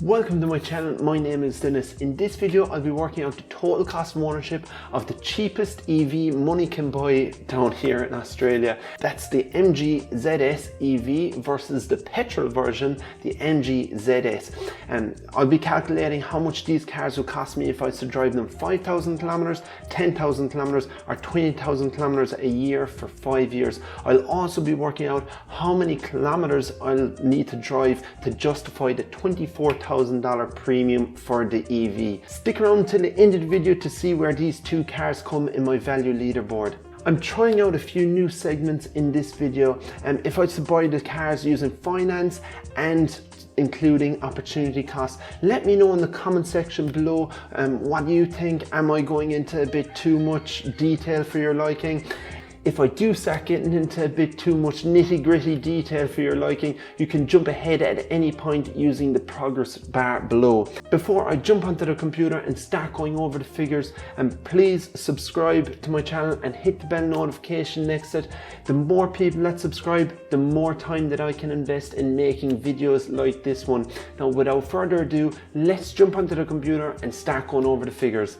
Welcome to my channel. My name is Dennis. In this video I'll be working out the total cost of ownership of the cheapest EV money can buy down here in Australia. That's the MG ZS EV versus the petrol version, the MG ZS. And I'll be calculating how much these cars will cost me if I was to drive them 5,000 kilometers, 10,000 kilometers or 20,000 kilometers a year for 5 years. I'll also be working out how many kilometers I'll need to drive to justify the $24,000 premium for the EV. Stick around till the end of the video to see where these two cars come in my value leaderboard. I'm trying out a few new segments in this video, and if I was to buy the cars using finance and including opportunity costs, let me know in the comment section below what you think. Am I going into a bit too much detail for your liking? If I do start getting into a bit too much nitty-gritty detail for your liking, you can jump ahead at any point using the progress bar below. Before I jump onto the computer and start going over the figures, please subscribe to my channel and hit the bell notification next to it. The more people that subscribe, the more time that I can invest in making videos like this one. Now, without further ado, let's jump onto the computer and start going over the figures.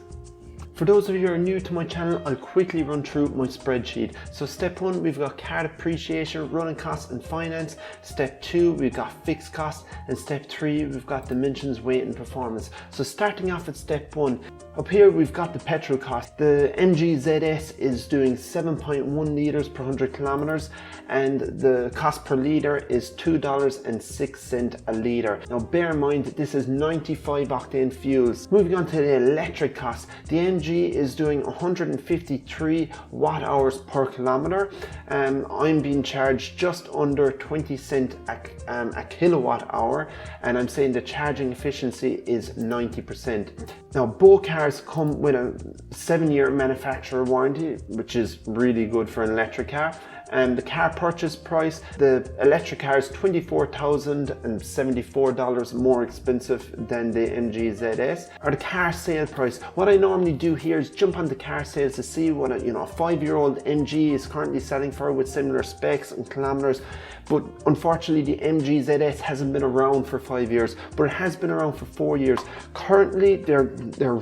For those of you who are new to my channel, I'll quickly run through my spreadsheet. So step 1, we've got car depreciation, running costs and finance. Step 2, we've got fixed costs. And step 3, we've got dimensions, weight and performance. So starting off at step 1, up here we've got the petrol cost. The MG ZS is doing 7.1 litres per 100 kilometers and the cost per litre is $2.06 a litre. Now bear in mind that this is 95 octane fuels. Moving on to the electric cost, the MG is doing 153 watt hours per kilometer. I'm being charged just under 20 cents a kilowatt hour, and I'm saying the charging efficiency is 90%. Now both cars come with a 7-year manufacturer warranty, which is really good for an electric car. And the car purchase price, the electric car is $24,074 more expensive than the MG ZS. Or the car sale price, what I normally do here is jump on the car sales to see what a 5-year-old MG is currently selling for with similar specs and kilometers. But unfortunately the MG ZS hasn't been around for 5 years, but it has been around for 4 years. Currently they're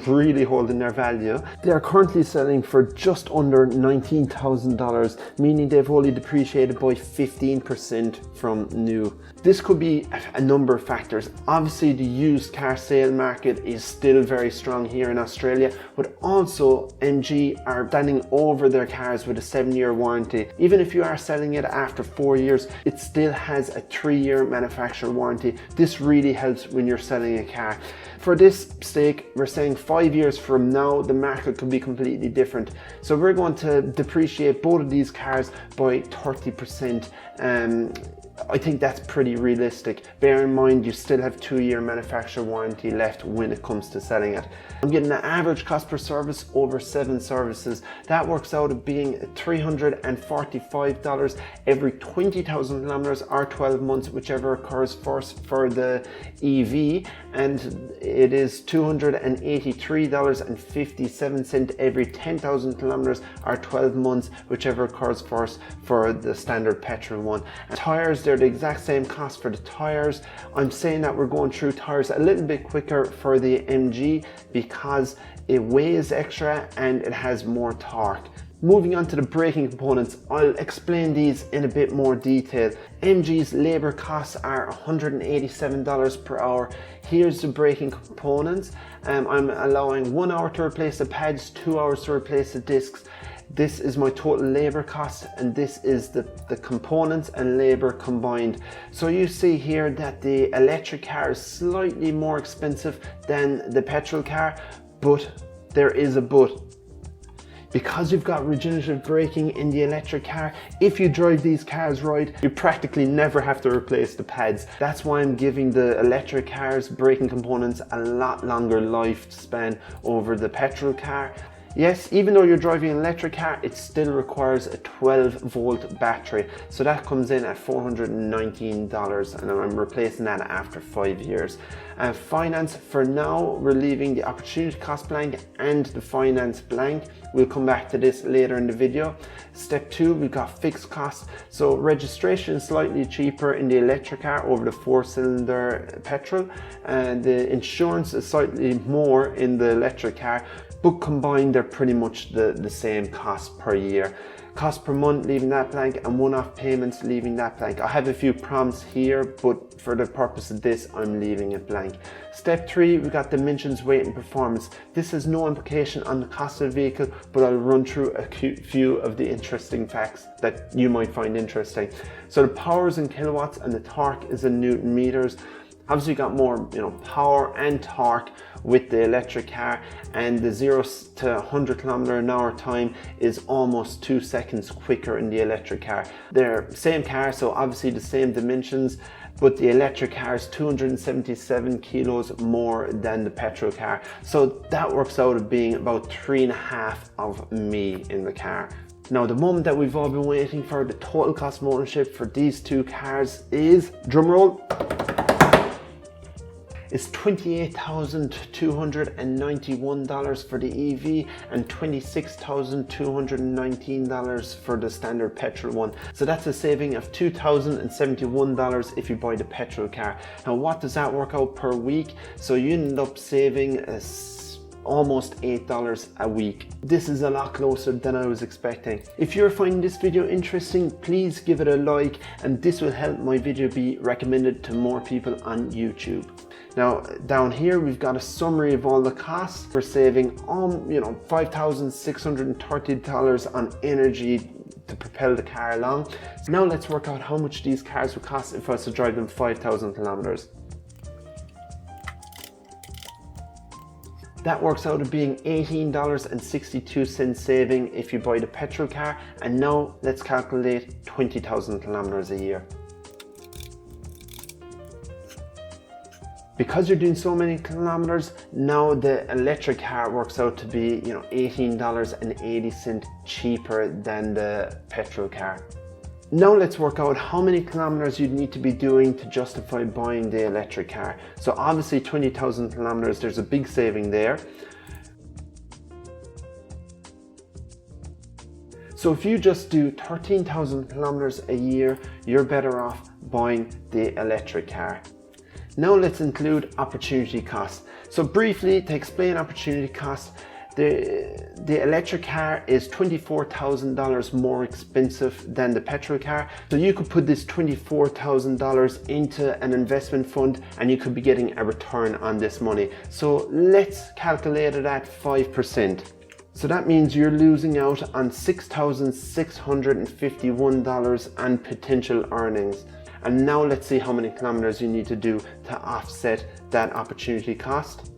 really holding their value. They are currently selling for just under $19,000, meaning they've only depreciated by 15% from new. This could be a number of factors. Obviously the used car sale market is still very strong here in Australia, but also MG are standing over their cars with a 7-year warranty. Even if you are selling it after 4 years, it still has a 3-year manufacturer warranty. This really helps when you're selling a car. For this stake, we're saying 5 years from now, the market could be completely different. So we're going to depreciate both of these cars by 30%. I think that's pretty realistic. Bear in mind, you still have 2-year manufacturer warranty left when it comes to selling it. I'm getting an average cost per service over 7 services. That works out at being $345 every 20,000 kilometers or 12 months, whichever occurs first for the EV. And it is $283.57 every 10,000 kilometers or 12 months, whichever occurs first for the standard petrol one. And tires, they're the exact same cost for the tires. I'm saying that we're going through tires a little bit quicker for the MG because it weighs extra and it has more torque. Moving on to the braking components, I'll explain these in a bit more detail. MG's labour costs are $187 per hour. Here's the braking components. I'm allowing 1 hour to replace the pads, 2 hours to replace the discs. This is my total labour cost, and this is the components and labour combined. So you see here that the electric car is slightly more expensive than the petrol car, but there is a but. Because you've got regenerative braking in the electric car, if you drive these cars right, you practically never have to replace the pads. That's why I'm giving the electric cars braking components a lot longer lifespan over the petrol car. Yes, even though you're driving an electric car, it still requires a 12-volt battery. So that comes in at $419, and I'm replacing that after 5 years. Finance, for now, we're leaving the opportunity cost blank and the finance blank. We'll come back to this later in the video. Step 2, we've got fixed costs. So registration is slightly cheaper in the electric car over the 4-cylinder petrol, and the insurance is slightly more in the electric car, but combined they're pretty much the same cost per year. Cost per month, leaving that blank, and one-off payments, leaving that blank. I have a few prompts here, but for the purpose of this, I'm leaving it blank. Step 3, we got dimensions, weight and performance. This has no implication on the cost of the vehicle, but I'll run through a few of the interesting facts that you might find interesting. So the power is in kilowatts and the torque is in Newton meters. Obviously, you got more, power and torque with the electric car, and the 0 to 100 km/h time is almost 2 seconds quicker in the electric car. They're same car, so obviously the same dimensions, but the electric car is 277 kilos more than the petrol car. So that works out of being about 3.5 of me in the car. Now, the moment that we've all been waiting for, the total cost of ownership for these two cars is, drumroll, is $28,291 for the EV and $26,219 for the standard petrol one. So that's a saving of $2,071 if you buy the petrol car. Now, what does that work out per week? So you end up saving almost $8 a week. This is a lot closer than I was expecting. If you're finding this video interesting, please give it a like, and this will help my video be recommended to more people on YouTube. Now, down here we've got a summary of all the costs. We're saving $5,630 on energy to propel the car along. Now let's work out how much these cars would cost if I was to drive them 5,000 kilometers. That works out to being $18.62 saving if you buy the petrol car. And now let's calculate 20,000 kilometers a year. Because you're doing so many kilometers, now the electric car works out to be $18.80 cheaper than the petrol car. Now let's work out how many kilometers you'd need to be doing to justify buying the electric car. So obviously 20,000 kilometers, there's a big saving there. So if you just do 13,000 kilometers a year, you're better off buying the electric car. Now let's include opportunity cost. So briefly, to explain opportunity cost, the electric car is $24,000 more expensive than the petrol car. So you could put this $24,000 into an investment fund and you could be getting a return on this money. So let's calculate it at 5%. So that means you're losing out on $6,651 on potential earnings. And now let's see how many kilometers you need to do to offset that opportunity cost.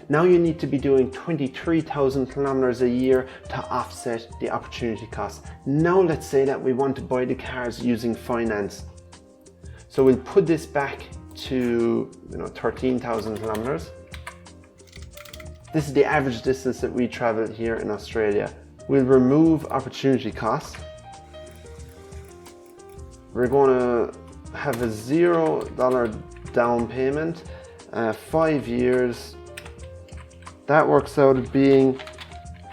Now you need to be doing 23,000 kilometers a year to offset the opportunity cost. Now let's say that we want to buy the cars using finance. So we'll put this back to 13,000 kilometers. This is the average distance that we travel here in Australia. We'll remove opportunity cost. We're going to have a $0 down payment, 5 years. That works out as being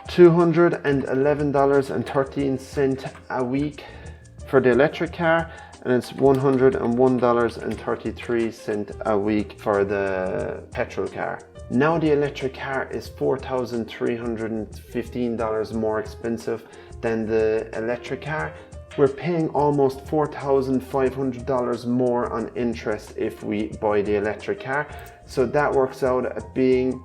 $211.13 a week for the electric car, and it's $101.33 a week for the petrol car. Now the electric car is $4,315 more expensive than the electric car. We're paying almost $4,500 more on interest if we buy the electric car. So that works out at being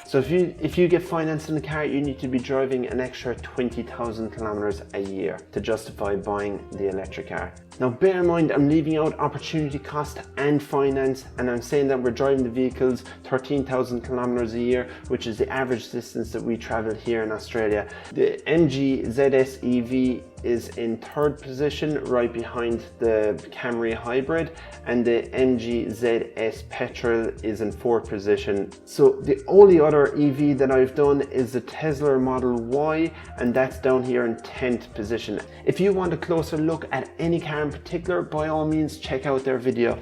So if you get finance in the car, you need to be driving an extra 20,000 kilometers a year to justify buying the electric car. Now bear in mind, I'm leaving out opportunity cost and finance, and I'm saying that we're driving the vehicles 13,000 kilometers a year, which is the average distance that we travel here in Australia. The MG ZS EV is in third position, right behind the Camry Hybrid, and the MG ZS Petrol is in fourth position. So the only other EV that I've done is the Tesla Model Y, and that's down here in 10th position. If you want a closer look at any car in particular, by all means check out their video.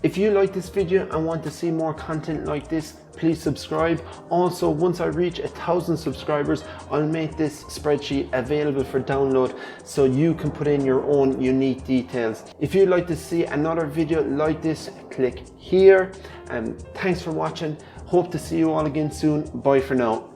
If you like this video and want to see more content like this, please subscribe. Also, once I reach 1,000 subscribers, I'll make this spreadsheet available for download so you can put in your own unique details. If you'd like to see another video like this, click here. Thanks for watching. Hope to see you all again soon. Bye for now.